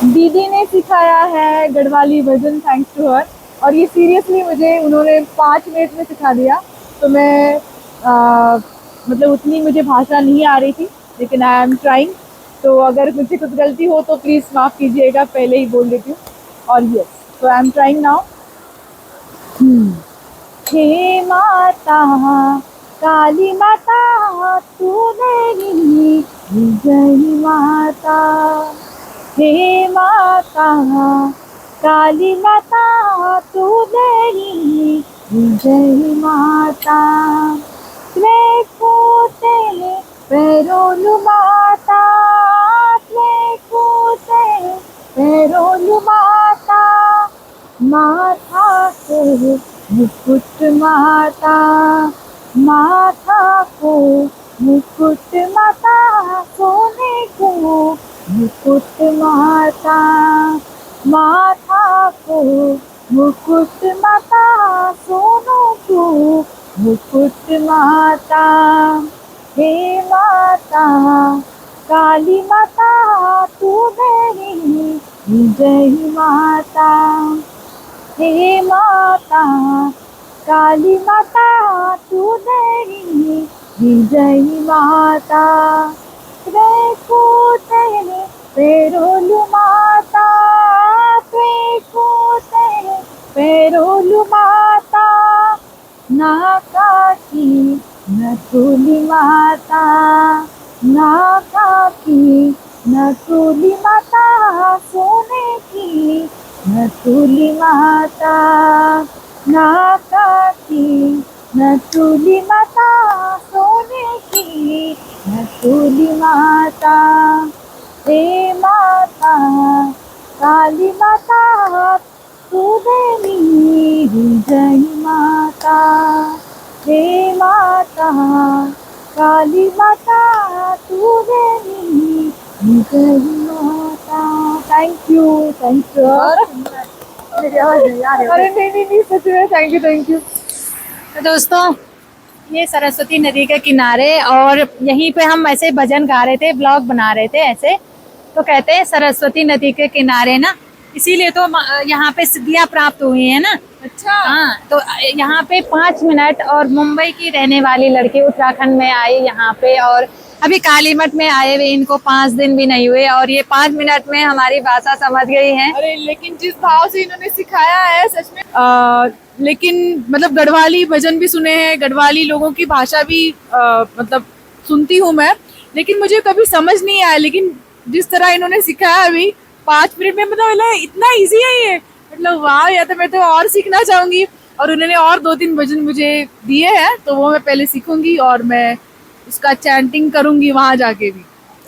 दीदी ने सिखाया है गढ़वाली भजन, थैंक्स टू हर। और ये सीरियसली मुझे उन्होंने 5 मिनट में सिखा दिया। तो मैं मतलब उतनी मुझे भाषा नहीं आ रही थी, लेकिन आई एम ट्राइंग। तो अगर मुझसे कुछ गलती हो तो प्लीज़ माफ़ कीजिएगा, पहले ही बोल देती हूँ। और यस, तो आई एम ट्राइंग नाउ। हे माता काली माता तू मेरी जय माता। हे माता काली माता तू मेरी जय माता। देखो तेरे पैरों माता, देखो तेरे पैरों माता, माथा को मुकुट माता, माथा को मुकुट माता, सोने को मुकुट माता, माथा को मुकुट माता, सोनों को मुकुट माता। हे माता काली माता तू मेरी जय माता। हे माता काली माता तू मेरी जय माता। देखो तेरे पैरों माता, देखो तेरे पैरों माता, नाका की नथुली माता, नाका की नथुली माता, सोने की नथुली माता, नाका की नथुली माता, सोने की नथुली माता। हे माता काली माता तू मेरी जय माता। हे माता काली माता तू मेरी जय माता। Thank you, thank you. अरे नहीं, सच में थैंक यू। तो दोस्तों, ये सरस्वती नदी के किनारे, और यहीं पे हम ऐसे भजन गा रहे थे, ब्लॉग बना रहे थे ऐसे। तो कहते हैं सरस्वती नदी के किनारे ना, इसीलिए तो यहाँ पे सिद्धियाँ प्राप्त हुई है ना। अच्छा। हाँ, तो यहाँ पे 5 मिनट, और मुंबई की रहने वाली लड़की उत्तराखंड में आई यहाँ पे, और अभी कालीमठ में आए हुए इनको 5 दिन भी नहीं हुए, और ये 5 मिनट में हमारी भाषा समझ गई है। अरे लेकिन जिस भाव से इन्होंने सिखाया है सच में, लेकिन मतलब गढ़वाली भजन भी सुने हैं, गढ़वाली लोगों की भाषा भी मतलब सुनती हूँ मैं, लेकिन मुझे कभी समझ नहीं आया। लेकिन जिस तरह इन्होंने सिखाया अभी 5 मिनट में, मतलब इतना इजी है ये, मतलब वाह। या तो मैं तो और सीखना चाहूंगी। और उन्होंने और 2-3 भजन मुझे दिए हैं, तो वो मैं पहले सीखूंगी और मैं उसका चैंटिंग करूंगी वहां जाके भी।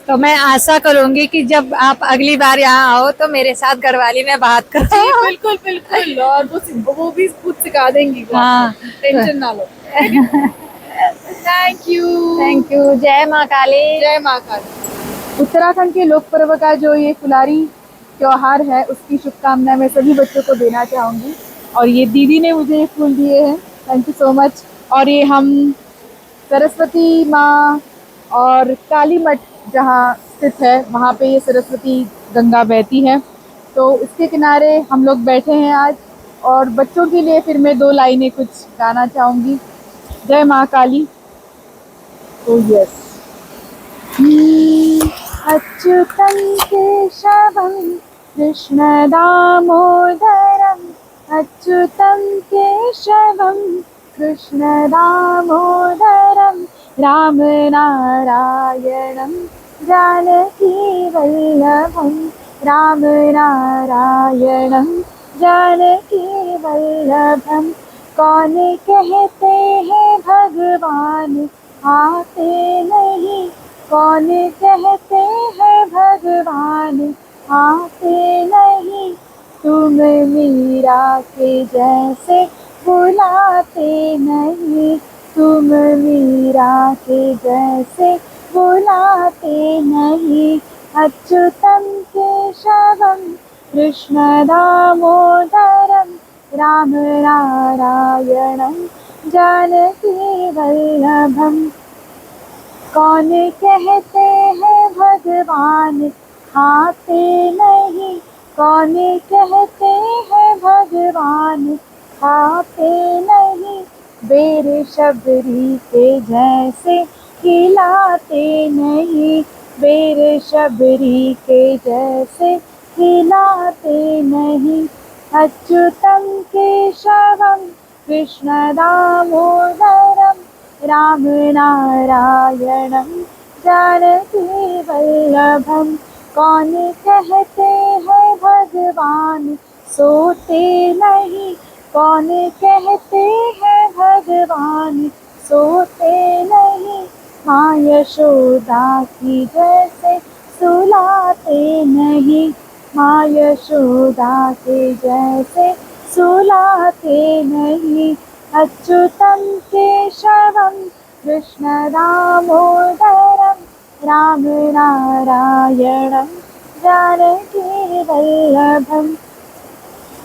तो मैं आशा करूंगी कि जब आप अगली बार यहाँ आओ तो मेरे साथ गढ़वाली में बात जी करो। बिल्कुल बिल्कुल, और वो भी खुद सिखा देंगी वो, हाँ, टेंशन ना लो। Thank you. Thank you. जय माँ काली। जय माँ काली। उत्तराखंड के लोक पर्व का जो ये फुलारी त्योहार है, उसकी शुभकामनाएं मैं सभी बच्चों को देना चाहूँगी। और ये दीदी ने मुझे ये फूल दिए हैं, थैंक यू सो मच। और ये हम सरस्वती माँ और काली मठ जहाँ स्थित है, वहाँ पे ये सरस्वती गंगा बहती है, तो इसके किनारे हम लोग बैठे हैं आज। और बच्चों के लिए फिर मैं 2 लाइनें कुछ गाना चाहूँगी। जय माँ काली। तो यस। अच्युतं केशवं कृष्ण दामोदरम्, अच्युतं केशवं कृष्ण दामोदरं, राम नारायणं जानकी वल्लभं, राम नारायणं जानकी वल्लभं। कौन कहते हैं भगवान आते नहीं, कौन कहते हैं भगवान आते नहीं, तुम मीरा के जैसे बुलाते नहीं, तुम मीरा के जैसे बुलाते नहीं। अच्युतं केशवं कृष्ण दामोदरं, राम नारायणं जानकी वल्लभं। कौन कहते हैं भगवान आते नहीं, कौन कहते हैं भगवान खाते नहीं, बेर शबरी के जैसे खिलाते नहीं, बेर शबरी के जैसे खिलाते नहीं। अच्युतम केशवम कृष्ण दामोदरम, राम नारायणं जानकी वल्लभम। कौन कहते हैं भगवान सोते नहीं, कौन कहते हैं भगवान सोते नहीं, माँ यशोदा की जैसे सुलाते नहीं, माँ यशोदा के जैसे सुलाते नहीं। अच्युतम केशवम कृष्ण दामोदरम, राम नारायणं जानकी वल्लभम।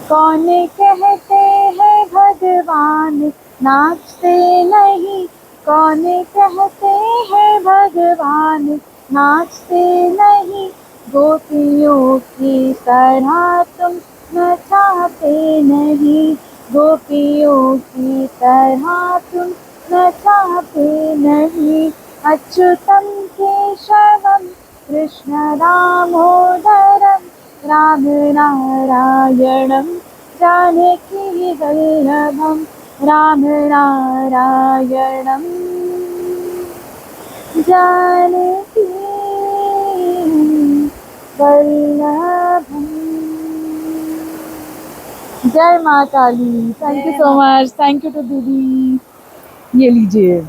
कौन कहते हैं भगवान नाचते नहीं, कौन कहते हैं भगवान नाचते नहीं, गोपियों की तरह तुम नचाते नहीं, गोपियों की तरह तुम नचाते नहीं। अच्युतम केशवम कृष्ण दामोदरम, राम नारायणं जानकी वल्लभम, राम नारायणं जानकी वल्लभम। जय माँ Kali. Thank you so much. Thank you to दीदी। ये लीजिए।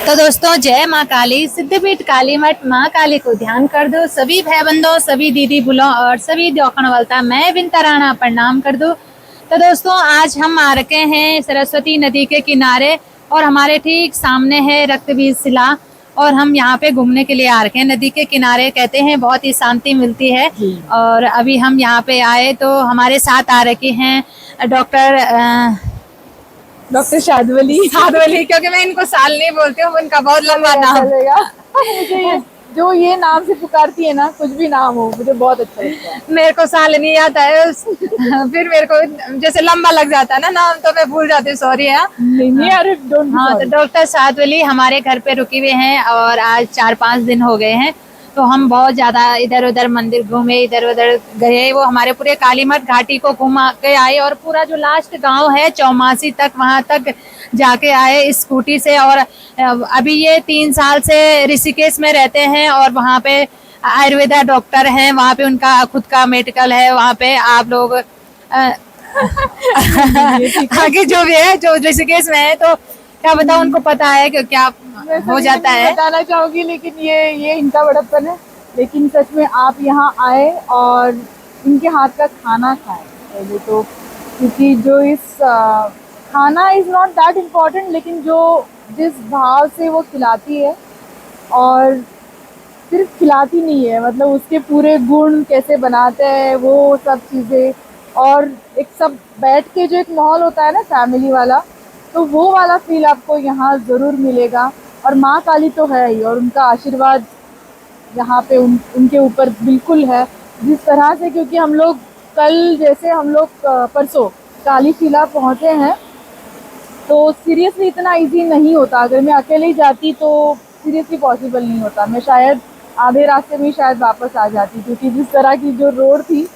तो दोस्तों, जय माँ काली। सिद्धपीठ काली मठ माँ काली को ध्यान कर दो। सभी भाई बंधुओं, सभी दीदी बुलों और सभी दौखण वालता मैं विनता राणा प्रणाम कर दो। तो दोस्तों, आज हम आ रखे हैं सरस्वती नदी के किनारे और हमारे ठीक सामने है रक्तबीज शिला, और हम यहाँ पे घूमने के लिए आ रखे हैं। नदी के किनारे कहते हैं बहुत ही शांति मिलती है। और अभी हम यहाँ पे आए तो हमारे साथ आ रखे हैं डॉक्टर शादवली। क्योंकि मैं इनको साल नहीं बोलती हूँ, उनका बहुत लंबा नाम चलेगा। मुझे जो ये नाम से पुकारती है ना, कुछ भी नाम हो, मुझे बहुत अच्छा लगता है। मेरे को साल नहीं आता है फिर मेरे को जैसे लंबा लग जाता है ना नाम, तो मैं भूल जाती हूँ। सॉरी है। नहीं अरे डोंट। हाँ, तो डॉक्टर सादवली हमारे घर पे रुके हुए हैं और आज 4-5 दिन हो गए हैं। तो हम बहुत ज्यादा इधर उधर मंदिर घूमे, इधर उधर गए। वो हमारे पूरे कालीमठ घाटी को घुमा के आए और पूरा जो लास्ट गांव है चौमासी तक, वहां तक जाके आए स्कूटी से। और अभी ये 3 साल से ऋषिकेश में रहते हैं और वहाँ पे आयुर्वेदा डॉक्टर हैं, वहाँ पे उनका खुद का मेडिकल है। वहाँ पे आप लोग आगे जो भी है, जो ऋषिकेश में है, तो क्या बताओ, उनको पता है कि क्या हो जाता है। बताना चाहूंगी, लेकिन ये इनका बड़प्पन है। लेकिन सच में आप यहाँ आए और इनके हाथ का खाना खाएं पहले तो, क्योंकि जो इस खाना इज नॉट दैट इम्पोर्टेंट, लेकिन जो जिस भाव से वो खिलाती है, और सिर्फ खिलाती नहीं है, मतलब उसके पूरे गुण कैसे बनाते हैं वो सब चीज़ें, और एक सब बैठ के जो एक माहौल होता है ना फैमिली वाला, तो वो वाला फील आपको यहाँ ज़रूर मिलेगा। और माँ काली तो है ही, और उनका आशीर्वाद यहाँ पे उनके ऊपर बिल्कुल है। जिस तरह से, क्योंकि हम लोग कल जैसे हम लोग परसों काली शिला पहुँचे हैं, तो सीरियसली इतना इजी नहीं होता। अगर मैं अकेले ही जाती तो सीरियसली पॉसिबल नहीं होता। मैं शायद आधे रास्ते में शायद वापस आ जाती, क्योंकि जिस तरह की जो रोड थी,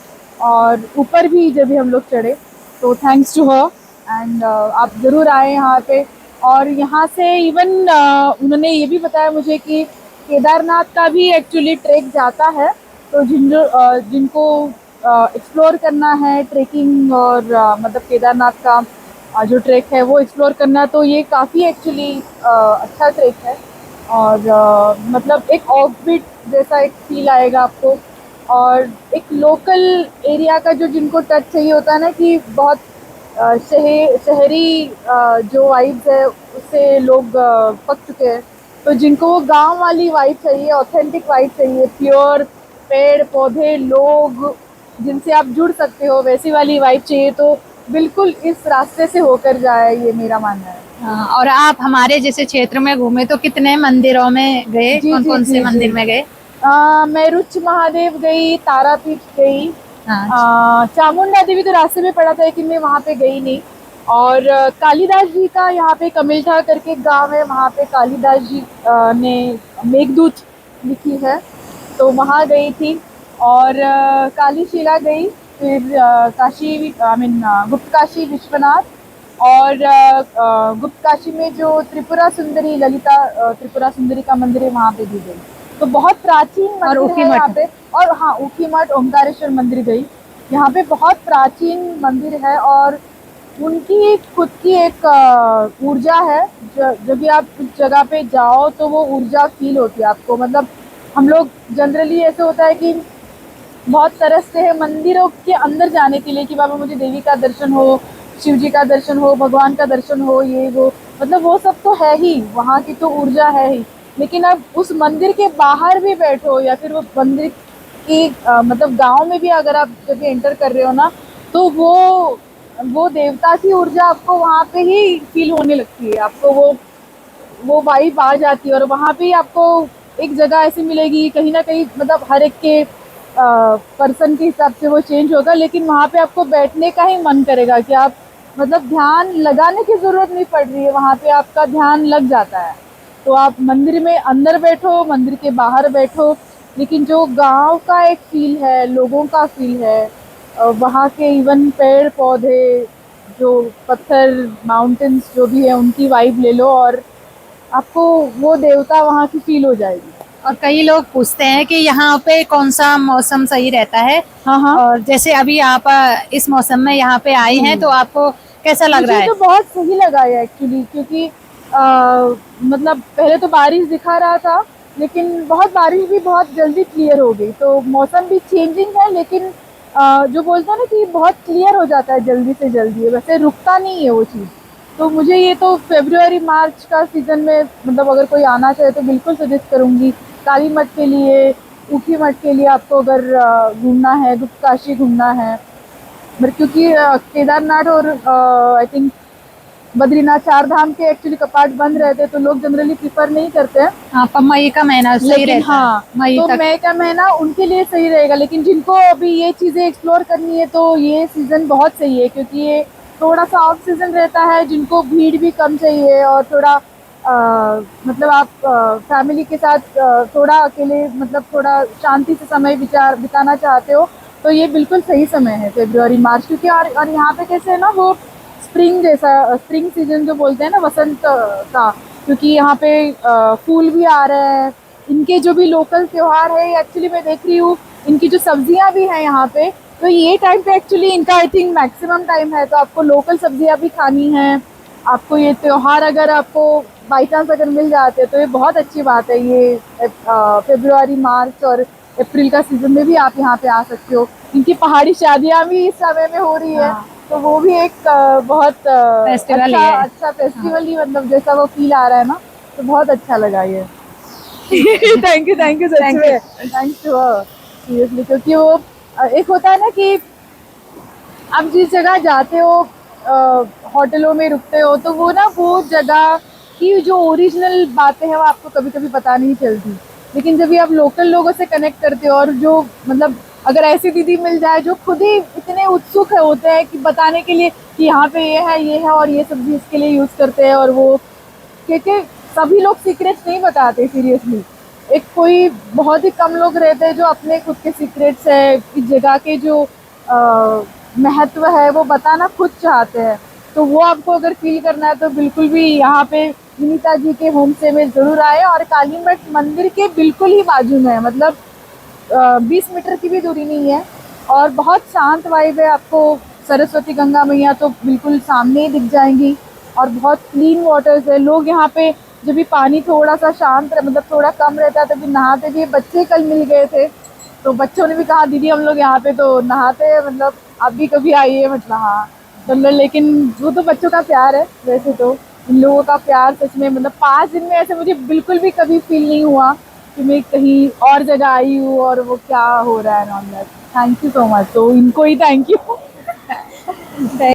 और ऊपर भी जब भी हम लोग चढ़े, तो थैंक्स टू हर। एंड आप ज़रूर आए यहाँ पे। और यहाँ से इवन उन्होंने ये भी बताया मुझे कि केदारनाथ का भी एक्चुअली ट्रैक जाता है। तो जिनको एक्सप्लोर करना है ट्रैकिंग, और मतलब केदारनाथ का जो ट्रैक है वो एक्सप्लोर करना, तो ये काफ़ी एक्चुअली अच्छा ट्रैक है। और मतलब एक ऑफबीट जैसा एक फील आएगा आपको, और एक लोकल एरिया का जो जिनको टच चाहिए होता है ना, कि बहुत शहरी जो वाइब्स है उससे लोग पक चुके हैं, तो जिनको वो गांव वाली वाइब चाहिए, ऑथेंटिक वाइब चाहिए, प्योर पेड़ पौधे लोग जिनसे आप जुड़ सकते हो, वैसी वाली वाइब चाहिए, तो बिल्कुल इस रास्ते से होकर जाए, ये मेरा मानना है। हाँ, और आप हमारे जैसे क्षेत्र में घूमे तो कितने मंदिरों में गए? कौन कौन से मंदिर में गए? मैं रुच महादेव गई, तारापीठ गई, हाँ चामुंडा देवी तो रास्ते में पड़ा था लेकिन मैं वहाँ पे गई नहीं। और कालिदास जी का यहाँ पे कमिलठा करके एक गांव है, वहाँ पे कालिदास जी ने मेघदूत लिखी है, तो वहाँ गई थी। और कालीशिला गई, फिर काशी आई मीन गुप्त काशी विश्वनाथ, और गुप्त काशी में जो त्रिपुरा सुंदरी ललिता त्रिपुरा सुंदरी का मंदिर है वहाँ पे भी गई। तो बहुत प्राचीन और मंदिर है यहाँ पे। और हाँ, ऊखी मठ ओमकारेश्वर मंदिर गई। यहाँ पे बहुत प्राचीन मंदिर है और उनकी खुद की एक ऊर्जा है। जब भी आप उस जगह पे जाओ तो वो ऊर्जा फील होती है आपको। मतलब हम लोग जनरली ऐसे होता है कि बहुत तरसते हैं मंदिरों के अंदर जाने के लिए कि बाबा मुझे देवी का दर्शन हो, शिव जी का दर्शन हो, भगवान का दर्शन हो, ये वो, मतलब वो सब तो है ही, वहाँ की तो ऊर्जा है ही। लेकिन अब उस मंदिर के बाहर भी बैठो या फिर वो मंदिर की मतलब गांव में भी अगर आप जब एंटर कर रहे हो ना, तो वो देवता की ऊर्जा आपको वहाँ पे ही फील होने लगती है। आपको वो वाइब आ जाती है। और वहाँ पे आपको एक जगह ऐसी मिलेगी कहीं ना कहीं, मतलब हर एक के पर्सन के हिसाब से वो चेंज होगा, लेकिन वहाँ पे आपको बैठने का ही मन करेगा कि आप, मतलब ध्यान लगाने की जरूरत नहीं पड़ रही है, वहाँ पे आपका ध्यान लग जाता है। तो आप मंदिर में अंदर बैठो, मंदिर के बाहर बैठो, लेकिन जो गांव का एक फील है, लोगों का फील है, वहाँ के इवन पेड़ पौधे, जो पत्थर माउंटेन्स जो भी है, उनकी वाइब ले लो और आपको वो देवता वहाँ की फील हो जाएगी। और कई लोग पूछते हैं कि यहाँ पे कौन सा मौसम सही रहता है। हाँ हाँ, और जैसे अभी आप इस मौसम में यहाँ पे आई हैं तो आपको कैसा लग रहा है? मुझे तो बहुत सही लगा है एक्चुअली, क्योंकि मतलब पहले तो बारिश दिखा रहा था, लेकिन बहुत बारिश भी बहुत जल्दी क्लियर हो गई। तो मौसम भी चेंजिंग है, लेकिन जो बोलते हैं ना कि बहुत क्लियर हो जाता है जल्दी से जल्दी, वैसे रुकता नहीं है वो चीज़। तो मुझे ये तो फरवरी मार्च का सीज़न में, मतलब अगर कोई आना चाहे तो बिल्कुल सजेस्ट करूँगी। काली मठ के लिए, ऊखी मठ के लिए आपको अगर घूमना है, गुप्त काशी घूमना है, बट क्योंकि केदारनाथ और आई थिंक बद्रीनाथ, चार धाम के एक्चुअली कपाट बंद रहते हैं, तो लोग जनरली प्रिफर नहीं करते हैं। हाँ, पर मई का महीना सही लेकिन रहता है। हाँ, मई तो तक। मई का महीना उनके लिए सही रहेगा। लेकिन जिनको अभी ये चीज़ें एक्सप्लोर करनी है तो ये सीज़न बहुत सही है, क्योंकि ये थोड़ा सा ऑफ सीज़न रहता है, जिनको भीड़ भी कम चाहिए और थोड़ा मतलब आप फैमिली के साथ थोड़ा अकेले, मतलब थोड़ा शांति से समय बिताना चाहते हो, तो ये बिल्कुल सही समय है फरवरी मार्च। क्योंकि और यहाँ पे कैसे है ना, वो स्प्रिंग जैसा, स्प्रिंग सीजन जो बोलते हैं ना, वसंत का, क्योंकि यहाँ पे फूल भी आ रहे हैं। इनके जो भी लोकल त्योहार है, एक्चुअली मैं देख रही हूँ इनकी जो सब्जियां भी हैं यहाँ पे, तो ये टाइम पे एक्चुअली इनका आई थिंक मैक्सिमम टाइम है, तो आपको लोकल सब्जियां भी खानी है। आपको ये त्योहार अगर आपको बाई चांस अगर मिल जाते हैं तो ये बहुत अच्छी बात है। ये फरवरी मार्च और अप्रैल का सीजन में भी आप यहाँ पे आ सकते हो। इनकी पहाड़ी शादियाँ भी इस समय में हो रही है, तो वो भी एक बहुत फेस्टिवल ही है। अच्छा फेस्टिवल ही, मतलब जैसा वो फील आ रहा है ना, तो बहुत अच्छा लगा ये। थैंक यू सच में, थैंक्स टू हर सीरियसली। क्योंकि वो एक होता है ना कि आप जिस जगह जाते हो, होटलों में रुकते हो, तो वो ना, वो जगह की जो ओरिजिनल बातें हैं वो आपको कभी कभी पता नहीं चलती। लेकिन जब भी आप लोकल लोगों से कनेक्ट करते हो, और जो मतलब अगर ऐसी दीदी मिल जाए जो खुद ही इतने उत्सुक होते हैं कि बताने के लिए कि यहाँ पे ये है और ये सब्जी इसके लिए यूज़ करते हैं, और वो, क्योंकि सभी लोग सीक्रेट्स नहीं बताते सीरियसली। एक कोई बहुत ही कम लोग रहते हैं जो अपने खुद के सीक्रेट्स है, इस जगह के जो महत्व है वो बताना खुद चाहते हैं। तो वो आपको अगर फील करना है तो बिल्कुल भी यहाँ पे विनीता जी के होम स्टे में ज़रूर आए। और काली मठ मंदिर के बिल्कुल ही बाजू में है, मतलब 20 मीटर की भी दूरी नहीं है, और बहुत शांत वाइब है। आपको सरस्वती गंगा मैया तो बिल्कुल सामने ही दिख जाएंगी, और बहुत क्लीन वाटर्स है। लोग यहाँ पे जब भी पानी थोड़ा सा शांत, मतलब थोड़ा कम रहता है, तभी नहाते भी। बच्चे कल मिल गए थे, तो बच्चों ने भी कहा दीदी हम लोग यहाँ पे तो नहाते हैं, मतलब आप भी कभी आइए। मतलब हाँ चलो, लेकिन वो तो बच्चों का प्यार है। वैसे तो इन लोगों का प्यार सच में, मतलब 5 दिन में ऐसे मुझे बिल्कुल भी कभी फील नहीं हुआ कि मैं कहीं और जगह आई हूँ और वो क्या हो रहा है non veg. Thank you so much, तो इनको ही थैंक यू।